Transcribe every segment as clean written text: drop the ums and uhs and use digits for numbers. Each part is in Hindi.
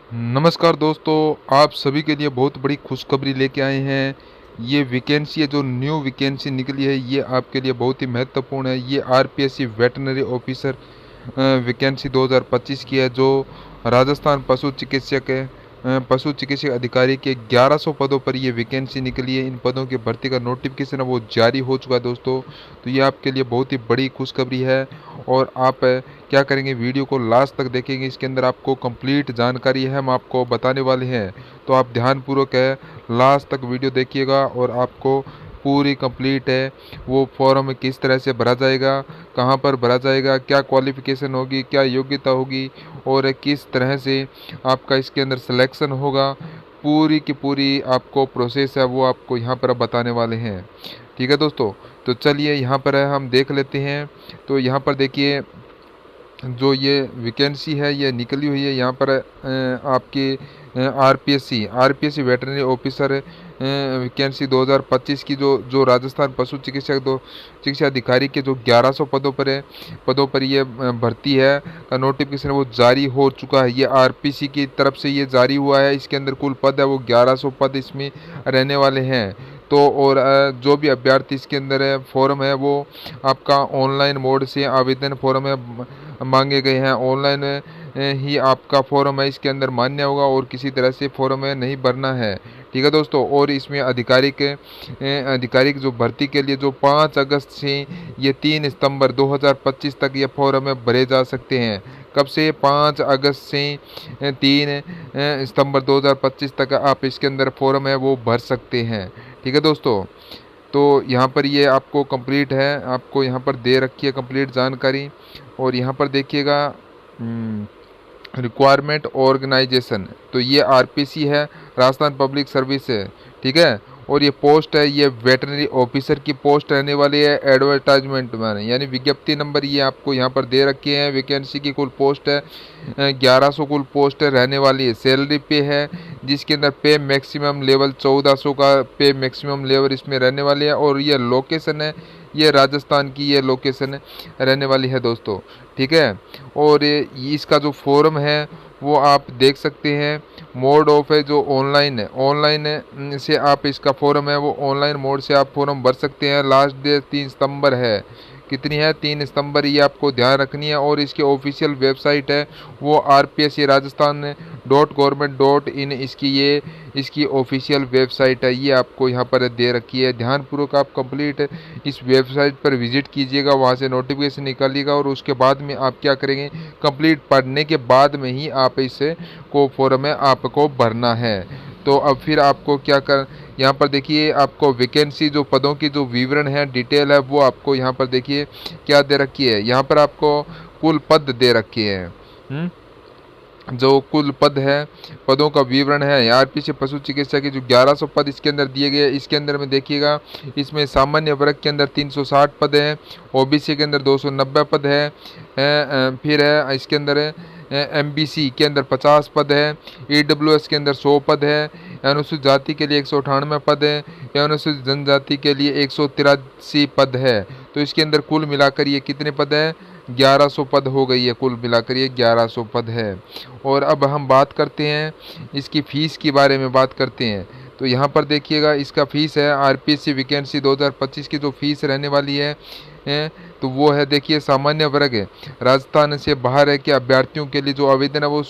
नमस्कार दोस्तों, आप सभी के लिए बहुत बड़ी खुशखबरी लेके आए हैं। ये वैकेंसी है, जो न्यू वैकेंसी निकली है, ये आपके लिए बहुत ही महत्वपूर्ण है। ये आरपीएससी वेटनरी ऑफिसर वैकेंसी 2025 की है, जो राजस्थान पशु चिकित्सक है। पशु चिकित्सक अधिकारी के 1100 पदों पर ये वैकेंसी निकली है। इन पदों की भर्ती का नोटिफिकेशन है वो जारी हो चुका है दोस्तों। तो ये आपके लिए बहुत ही बड़ी खुशखबरी है। और आप क्या करेंगे, वीडियो को लास्ट तक देखेंगे। इसके अंदर आपको कंप्लीट जानकारी है, हम आपको बताने वाले हैं। तो आप ध्यानपूर्वक है लास्ट तक वीडियो देखिएगा और आपको पूरी कंप्लीट है वो फॉर्म किस तरह से भरा जाएगा, कहाँ पर भरा जाएगा, क्या क्वालिफ़िकेशन होगी, क्या योग्यता होगी और किस तरह से आपका इसके अंदर सिलेक्शन होगा, पूरी की पूरी आपको प्रोसेस है वो आपको यहाँ पर अब बताने वाले हैं। ठीक है दोस्तों, तो चलिए यहाँ पर है हम देख लेते हैं। तो यहाँ पर देखिए, जो ये वैकेंसी है ये निकली हुई है यहाँ पर आपकी आरपीएससी वेटरनरी ऑफिसर वैकेंसी 2025 की, जो राजस्थान पशु चिकित्सक दो चिकित्सा अधिकारी के जो 1100 पदों पर ये भर्ती है का नोटिफिकेशन वो जारी हो चुका है। ये आरपीसी की तरफ से ये जारी हुआ है। इसके अंदर कुल पद है वो 1100 पद इसमें रहने वाले हैं। तो और जो भी अभ्यर्थी इसके अंदर है फॉर्म है वो आपका ऑनलाइन मोड से आवेदन फॉर्म है मांगे गए हैं। ऑनलाइन ही आपका फॉर्म है इसके अंदर मान्य होगा और किसी तरह से फॉर्म है नहीं भरना है। ठीक है दोस्तों, और इसमें आधिकारिक जो भर्ती के लिए जो 5 अगस्त से ये 3 सितंबर 2025 तक ये फॉर्म है भरे जा सकते हैं। कब से? 5 अगस्त से 3 सितंबर 2025 तक आप इसके अंदर फॉर्म है वो भर सकते हैं। ठीक है दोस्तों, तो यहाँ पर ये आपको कंप्लीट है, आपको यहाँ पर दे रखी है कंप्लीट जानकारी। और यहाँ पर देखिएगा रिक्वायरमेंट ऑर्गेनाइजेशन, तो ये आरपीसी है, राजस्थान पब्लिक सर्विस है। ठीक है, और ये पोस्ट है ये वेटरनरी ऑफिसर की पोस्ट रहने वाली है। एडवर्टाइजमेंट में यानी विज्ञप्ति नंबर ये आपको यहाँ पर दे रखे हैं। वैकेंसी की कुल पोस्ट है 1100 कुल पोस्ट रहने वाली है। सैलरी पे है जिसके अंदर पे मैक्सिमम लेवल 1400 का पे मैक्सिमम लेवल इसमें रहने वाले है। और ये लोकेशन है ये राजस्थान की ये लोकेशन रहने वाली है दोस्तों। ठीक है, और इसका जो फॉर्म है वो आप देख सकते हैं। मोड ऑफ है जो ऑनलाइन है, ऑनलाइन से आप इसका फॉर्म है वो ऑनलाइन मोड से आप फॉर्म भर सकते हैं। लास्ट डेट 3 सितंबर है। कितनी है? 3 सितंबर, ये आपको ध्यान रखनी है। और इसकी ऑफिशियल वेबसाइट है वो RPSC राजस्थान .gov.in इसकी ऑफिशियल वेबसाइट है। ये आपको यहाँ पर दे रखी है। ध्यानपूर्वक आप कंप्लीट इस वेबसाइट पर विजिट कीजिएगा, वहाँ से नोटिफिकेशन निकालिएगा और उसके बाद में आप क्या करेंगे, कंप्लीट पढ़ने के बाद में ही आप इसे को फॉर्म है आपको भरना है। तो अब फिर आपको क्या कर, यहाँ पर देखिए आपको वैकेंसी जो पदों की जो विवरण है डिटेल है वो आपको यहाँ पर देखिए क्या दे रखी है। यहाँ पर आपको कुल पद दे रखे हैं। जो कुल पद है, पदों का विवरण है। आरपीसी पशु चिकित्सा के जो 1100 पद इसके अंदर दिए गए, इसके अंदर में देखिएगा इसमें सामान्य वर्ग के अंदर 360 पद है, ओबीसी के अंदर 290 पद है, फिर है इसके अंदर एमबीसी के अंदर 50 पद है, ईडब्ल्यूएस के अंदर 100 पद है, अनुसूचित जाति के लिए 198 पद है, अनुसूचित जनजाति के लिए 183 पद है। तो इसके अंदर कुल मिलाकर ये कितने पद है? 1100 पद हो गई है। कुल मिलाकर ये 1100 पद है। और अब हम बात करते हैं इसकी फ़ीस के बारे में बात करते हैं। तो यहाँ पर देखिएगा इसका फ़ीस है आरपीएससी वैकेंसी 2025 की जो फ़ीस रहने वाली है तो वो है देखिए सामान्य वर्ग है, राजस्थान से बाहर है कि अभ्यर्थियों के लिए जो आवेदन है वो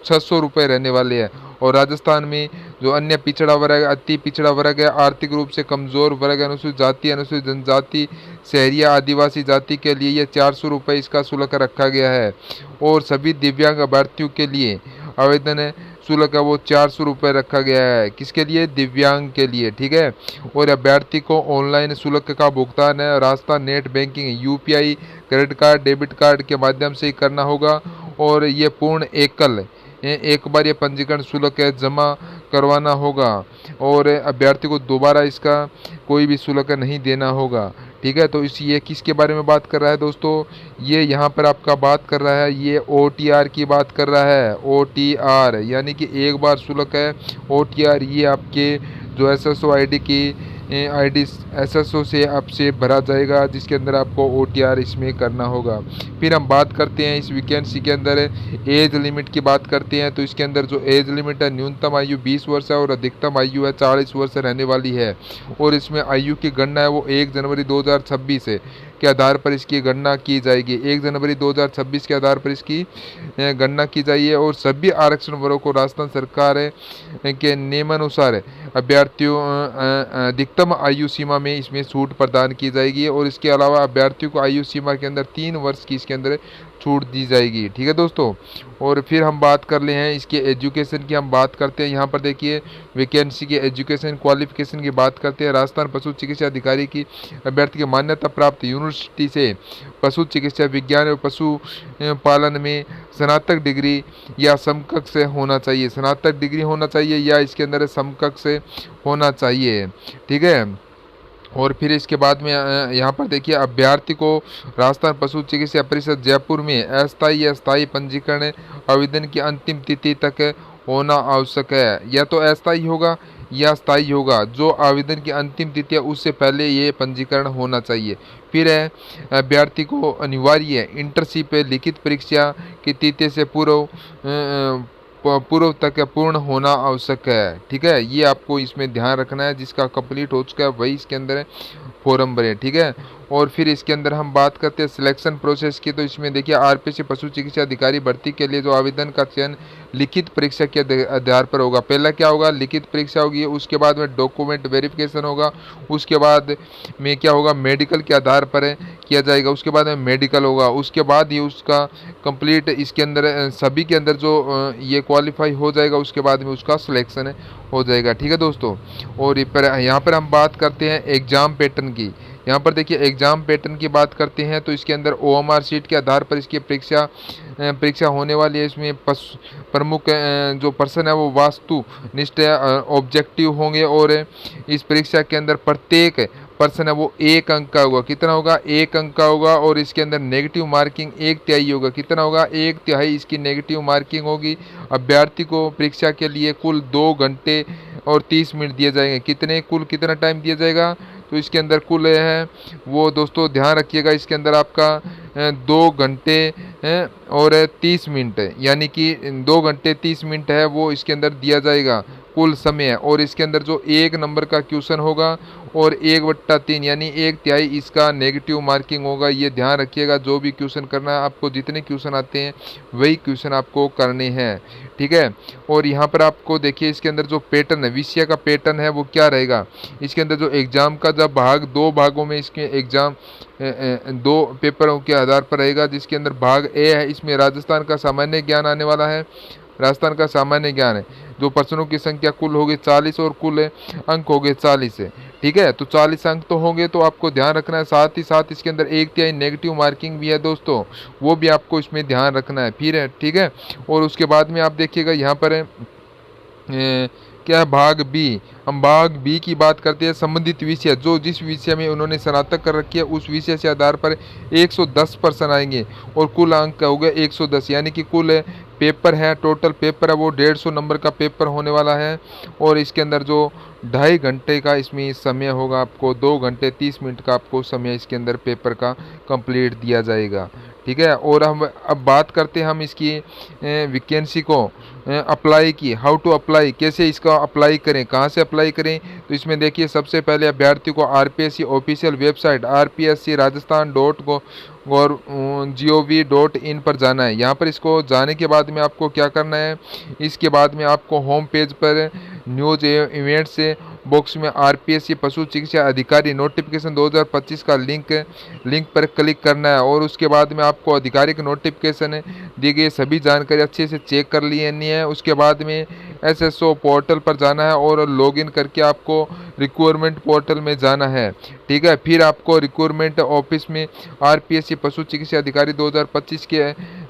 600 रुपये रहने वाले हैं। और राजस्थान में जो अन्य पिछड़ा वर्ग, अति पिछड़ा वर्ग है, आर्थिक रूप से कमज़ोर वर्ग, अनुसूचित जाति, अनुसूचित जनजाति, शहरिया आदिवासी जाति के लिए ये 400 रुपये इसका शुल्क रखा गया है। और सभी दिव्यांग अभ्यर्थियों के लिए आवेदन शुल्क है वो 400 रुपये रखा गया है। किसके लिए? दिव्यांग के लिए। ठीक है, और अभ्यर्थी को ऑनलाइन शुल्क का भुगतान है Rajasthan net banking, UPI, credit card, debit card के माध्यम से ही करना होगा। और ये पूर्ण एकल एक बार ये पंजीकरण शुल्क है जमा करवाना होगा और अभ्यर्थी को दोबारा इसका कोई भी शुल्क नहीं देना होगा। ठीक है, तो ये किसके बारे में बात कर रहा है दोस्तों? ये यहाँ पर आपका बात कर रहा है, ये OTR की बात कर रहा है। OTR यानी कि एक बार शुल्क है। OTR ये आपके जो SSO ID की ID SSO से आपसे भरा जाएगा, जिसके अंदर आपको OTR इसमें करना होगा। फिर हम बात करते हैं इस वैकेंसी के अंदर एज लिमिट की बात करते हैं। तो इसके अंदर जो एज लिमिट है, न्यूनतम आयु 20 वर्ष है और अधिकतम आयु है 40 वर्ष रहने वाली है। और इसमें आयु की गणना है वो 1 जनवरी 2026 है के आधार पर इसकी गणना की जाएगी। 1 जनवरी 2026 के आधार पर इसकी गणना की जाएगी। और सभी आरक्षण वर्गों को राजस्थान सरकार के नियमानुसार अभ्यर्थियों अधिकतम आयु सीमा में इसमें छूट प्रदान की जाएगी। और इसके अलावा अभ्यर्थियों को आयु सीमा के अंदर 3 वर्ष की इसके अंदर छूट दी जाएगी। ठीक है दोस्तों। और फिर हम बात कर ले हैं इसके एजुकेशन की, हम बात करते हैं। यहाँ पर देखिए वैकेंसी के एजुकेशन क्वालिफिकेशन की बात करते हैं। राजस्थान पशु चिकित्सा अधिकारी की अभ्यर्थी की मान्यता प्राप्त यूनिवर्सिटी से पशु चिकित्सा विज्ञान और पशु पालन में स्नातक डिग्री या समकक्ष से होना चाहिए। स्नातक डिग्री होना चाहिए या इसके अंदर समकक्ष से होना चाहिए। ठीक है। और फिर इसके बाद में यहाँ पर देखिए अभ्यर्थी को राजस्थान पशु चिकित्सा परिषद जयपुर में अस्थायी या स्थायी पंजीकरण आवेदन की अंतिम तिथि तक होना आवश्यक है। या तो अस्थायी होगा या स्थायी होगा। जो आवेदन की अंतिम तिथि है उससे पहले ये पंजीकरण होना चाहिए। फिर है अभ्यर्थी को अनिवार्य इंटर्नशिप लिखित परीक्षा की तिथि से पूर्व तक पूर्ण होना आवश्यक है। ठीक है। ये आपको इसमें ध्यान रखना है। जिसका कंप्लीट हो चुका है वही इसके अंदर फॉर्म भरे। ठीक है। और फिर इसके अंदर हम बात करते हैं सिलेक्शन प्रोसेस की। तो इसमें देखिए आरपीसी पशु चिकित्सा अधिकारी भर्ती के लिए जो आवेदन का चयन लिखित परीक्षा के आधार पर होगा। पहला क्या होगा, लिखित परीक्षा होगी। उसके बाद में डॉक्यूमेंट वेरिफिकेशन होगा। उसके बाद में क्या होगा, मेडिकल के आधार पर किया जाएगा। उसके बाद में मेडिकल होगा। उसके बाद ही उसका कंप्लीट इसके अंदर सभी के अंदर जो ये क्वालिफाई हो जाएगा उसके बाद में उसका सिलेक्शन हो जाएगा। ठीक है दोस्तों। और यहाँ पर हम बात करते हैं एग्जाम पैटर्न की। यहाँ पर देखिए एग्जाम पैटर्न की बात करते हैं। तो इसके अंदर OMR शीट के आधार पर इसकी परीक्षा होने वाली है। इसमें प्रमुख जो पर्सन है वो वास्तुनिष्ठ ऑब्जेक्टिव होंगे। और इस परीक्षा के अंदर प्रत्येक पर्सन है वो 1 अंक का होगा। कितना होगा, 1 अंक का होगा। और इसके अंदर नेगेटिव मार्किंग 1/3 होगा। कितना होगा, 1/3 इसकी नेगेटिव मार्किंग होगी। अभ्यर्थी को परीक्षा के लिए कुल 2 घंटे और 30 मिनट दिए जाएंगे। कितना टाइम दिया जाएगा, तो इसके अंदर कुल है वो दोस्तों ध्यान रखिएगा। इसके अंदर आपका 2 घंटे और 30 मिनट यानी कि 2 घंटे 30 मिनट है वो इसके अंदर दिया जाएगा कुल समय। और इसके अंदर जो 1 नंबर का क्वेश्चन होगा और 1/3 यानी 1/3 इसका नेगेटिव मार्किंग होगा। ये ध्यान रखिएगा। जो भी क्वेश्चन करना है आपको, जितने क्वेश्चन आते हैं वही क्वेश्चन आपको करने हैं। ठीक है। और यहाँ पर आपको देखिए इसके अंदर जो पैटर्न है, विषय का पैटर्न है वो क्या रहेगा। इसके अंदर जो एग्जाम का जब 2 भागों में इसके एग्जाम 2 पेपरों के आधार पर रहेगा। जिसके अंदर भाग ए है, इसमें राजस्थान का सामान्य ज्ञान आने वाला है। राजस्थान का सामान्य ज्ञान है। जो प्रश्नों की संख्या कुल होगी 40 और कुल अंक होंगे 40 है। ठीक है। तो 40 अंक तो होंगे, तो आपको ध्यान रखना है। साथ ही साथ इसके अंदर 1/3 नेगेटिव मार्किंग भी है दोस्तों, वो भी आपको इसमें ध्यान रखना है। फिर है ठीक है। और उसके बाद में आप देखिएगा यहाँ पर क्या है भाग बी। हम भाग बी की बात करते हैं। संबंधित विषय, जो जिस विषय में उन्होंने स्नातक कर रखी है उस विषय से आधार पर 110% आएंगे। और कुल अंक हो गए 110 यानी कि कुल पेपर है, टोटल पेपर है वो 150 नंबर का पेपर होने वाला है। और इसके अंदर जो 2.5 घंटे का इसमें समय होगा, आपको 2 घंटे 30 मिनट का आपको समय इसके अंदर पेपर का कंप्लीट दिया जाएगा। ठीक है। और हम अब बात करते हैं हम इसकी वैकेंसी को अप्लाई की। हाउ टू अप्लाई, कैसे इसका अप्लाई करें, कहाँ से अप्लाई करें। तो इसमें देखिए सबसे पहले अभ्यर्थी को RPSC ऑफिशियल वेबसाइट rpscrajasthan.gov.in पर जाना है। यहाँ पर इसको जाने के बाद में आपको क्या करना है, इसके बाद में आपको होम पेज पर न्यूज इवेंट से बॉक्स में RPSC पशु चिकित्सा अधिकारी नोटिफिकेशन 2025 का लिंक पर क्लिक करना है। और उसके बाद में आपको आधिकारिक नोटिफिकेशन दी गई सभी जानकारी अच्छे से चेक कर लेनी है। उसके बाद में SSO पोर्टल पर जाना है और लॉगिन करके आपको रिक्वायरमेंट पोर्टल में जाना है। ठीक है। फिर आपको रिक्वायरमेंट ऑफिस में RPSC पशु चिकित्सा अधिकारी 2025 के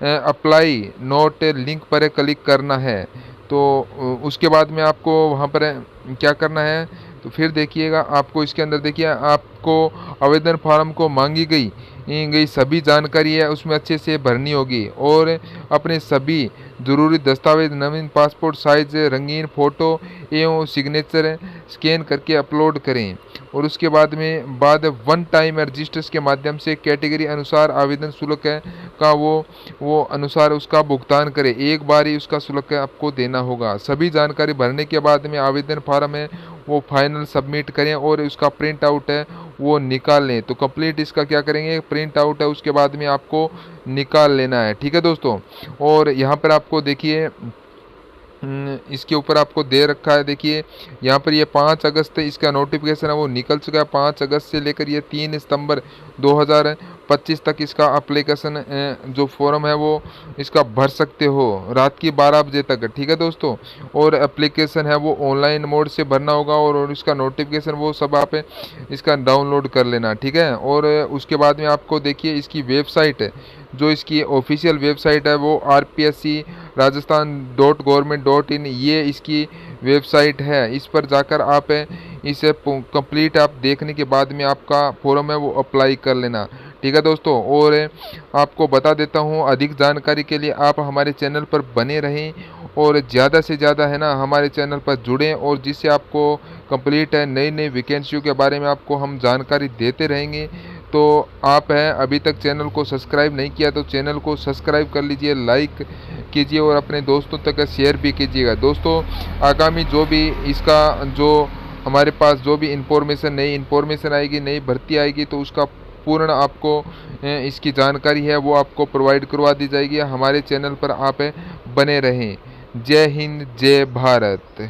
अप्लाई नोट लिंक पर क्लिक करना है। तो उसके बाद में आपको वहाँ पर क्या करना है, तो फिर देखिएगा आपको इसके अंदर देखिए आपको आवेदन फार्म को मांगी गई गई सभी जानकारी है उसमें अच्छे से भरनी होगी और अपने सभी ज़रूरी दस्तावेज नवीन पासपोर्ट साइज रंगीन फ़ोटो एवं सिग्नेचर स्कैन करके अपलोड करें और उसके बाद वन टाइम रजिस्टर्स के माध्यम से कैटेगरी अनुसार आवेदन शुल्क है का वो अनुसार उसका भुगतान करें। एक बार ही उसका शुल्क आपको देना होगा। सभी जानकारी भरने के बाद में आवेदन फार्म है वो फाइनल सबमिट करें और उसका प्रिंट आउट है वो निकाल लें। तो कंप्लीट इसका क्या करेंगे, प्रिंट आउट है उसके बाद में आपको निकाल लेना है। ठीक है दोस्तों, और यहाँ पर आपको देखिए इसके ऊपर आपको दे रखा है, देखिए यहाँ पर ये 5 अगस्त इसका नोटिफिकेशन है वो निकल चुका है। 5 अगस्त से लेकर ये 3 सितंबर 2025 तक इसका एप्लीकेशन जो फॉर्म है वो इसका भर सकते हो रात की 12 बजे तक। ठीक है दोस्तों, और एप्लीकेशन है वो ऑनलाइन मोड से भरना होगा और इसका नोटिफिकेशन वो सब आप इसका डाउनलोड कर लेना। ठीक है, और उसके बाद में आपको देखिए इसकी वेबसाइट है जो इसकी ऑफिशियल वेबसाइट है वो RPSC rajasthan.government.in ये इसकी वेबसाइट है। इस पर जाकर आप इसे कंप्लीट आप देखने के बाद में आपका फॉर्म है वो अप्लाई कर लेना। ठीक है दोस्तों, और आपको बता देता हूँ अधिक जानकारी के लिए आप हमारे चैनल पर बने रहें और ज़्यादा से ज़्यादा है ना हमारे चैनल पर जुड़ें और जिससे आपको कंप्लीट है नई नई वैकेंसियों के बारे में आपको हम जानकारी देते रहेंगे। तो आप हैं अभी तक चैनल को सब्सक्राइब नहीं किया तो चैनल को सब्सक्राइब कर लीजिए, लाइक कीजिए और अपने दोस्तों तक शेयर भी कीजिएगा। दोस्तों आगामी जो भी इसका जो हमारे पास जो भी नई इन्फॉर्मेशन आएगी, नई भर्ती आएगी तो उसका पूर्ण आपको इसकी जानकारी है वो आपको प्रोवाइड करवा दी जाएगी। हमारे चैनल पर आप बने रहें। जय हिंद, जय भारत।